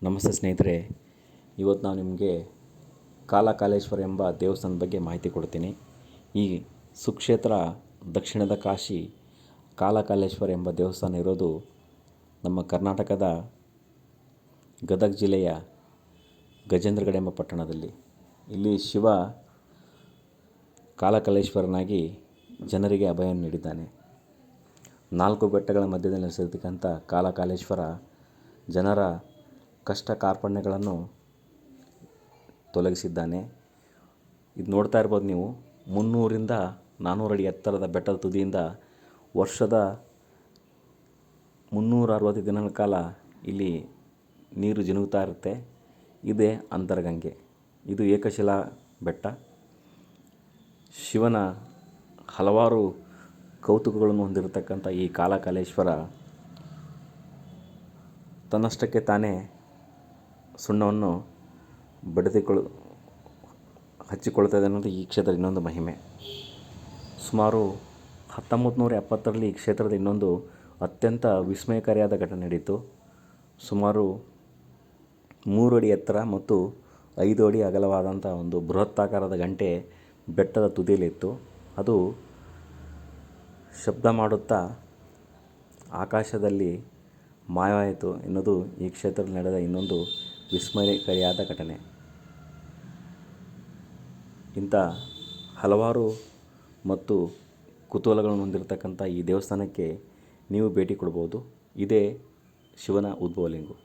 ನಮಸ್ತೆ ಸ್ನೇಹಿತರೆ, ಇವತ್ತು ನಾನು ನಿಮಗೆ ಕಾಲಕಾಲೇಶ್ವರ ಎಂಬ ದೇವಸ್ಥಾನದ ಬಗ್ಗೆ ಮಾಹಿತಿ ಕೊಡ್ತೀನಿ. ಈ ಸುಕ್ಷೇತ್ರ ದಕ್ಷಿಣದ ಕಾಶಿ ಕಾಲಕಾಲೇಶ್ವರ ಎಂಬ ದೇವಸ್ಥಾನ ಇರೋದು ನಮ್ಮ ಕರ್ನಾಟಕದ ಗದಗ ಜಿಲ್ಲೆಯ ಗಜೇಂದ್ರಗಡ ಎಂಬ ಪಟ್ಟಣದಲ್ಲಿ. ಇಲ್ಲಿ ಶಿವ ಕಾಲಕಾಲೇಶ್ವರನಾಗಿ ಜನರಿಗೆ ಅಭಯವನ್ನು ನೀಡಿದ್ದಾನೆ. 4 ಬೆಟ್ಟಗಳ ಮಧ್ಯದಲ್ಲಿ ನೆಲೆಸಿರ್ತಕ್ಕಂಥ ಕಾಲಕಾಲೇಶ್ವರ ಜನರ ಕಷ್ಟ ಕಾರ್ಪಣ್ಯಗಳನ್ನು ತೊಲಗಿಸಿದ್ದಾನೆ. ಇದು ನೋಡ್ತಾ ಇರ್ಬೋದು ನೀವು, 300ರಿಂದ 400 ಅಡಿ ಎತ್ತರದ ಬೆಟ್ಟದ ತುದಿಯಿಂದ ವರ್ಷದ 360 ದಿನಗಳ ಕಾಲ ಇಲ್ಲಿ ನೀರು ಜಿನುಗ್ತಾ ಇರುತ್ತೆ. ಇದೇ ಅಂತರಗಂಗೆ. ಇದು ಏಕಶಿಲಾ ಬೆಟ್ಟ. ಶಿವನ ಹಲವಾರು ಕೌತುಕಗಳನ್ನು ಹೊಂದಿರತಕ್ಕಂಥ ಈ ಕಾಲಕಾಲೇಶ್ವರ ತನ್ನಷ್ಟಕ್ಕೆ ತಾನೇ ಸುಣ್ಣವನ್ನು ಹಚ್ಚಿಕೊಳ್ತದೆ ಅನ್ನೋದು ಈ ಕ್ಷೇತ್ರದ ಇನ್ನೊಂದು ಮಹಿಮೆ. ಸುಮಾರು 1970ರಲ್ಲಿ ಈ ಕ್ಷೇತ್ರದ ಇನ್ನೊಂದು ಅತ್ಯಂತ ವಿಸ್ಮಯಕಾರಿಯಾದ ಘಟನೆ ನಡೆಯಿತು. ಸುಮಾರು 3 ಅಡಿ ಎತ್ತರ ಮತ್ತು 5 ಅಡಿ ಅಗಲವಾದಂಥ ಒಂದು ಬೃಹತ್ತಾಕಾರದ ಗಂಟೆ ಬೆಟ್ಟದ ತುದಿಯಲ್ಲಿತ್ತು. ಅದು ಶಬ್ದ ಮಾಡುತ್ತಾ ಆಕಾಶದಲ್ಲಿ ಮಾಯವಾಯಿತು ಎನ್ನುವುದು ಈ ಕ್ಷೇತ್ರದಲ್ಲಿ ನಡೆದ ಇನ್ನೊಂದು ವಿಸ್ಮಯಕಾರಿಯಾದ ಘಟನೆ. ಇಂಥ ಹಲವಾರು ಮತ್ತು ಕುತೂಹಲಗಳನ್ನು ಹೊಂದಿರತಕ್ಕಂಥ ಈ ದೇವಸ್ಥಾನಕ್ಕೆ ನೀವು ಭೇಟಿ ಕೊಡ್ಬೋದು. ಇದೇ ಶಿವನ ಉದ್ಭವಲಿಂಗು.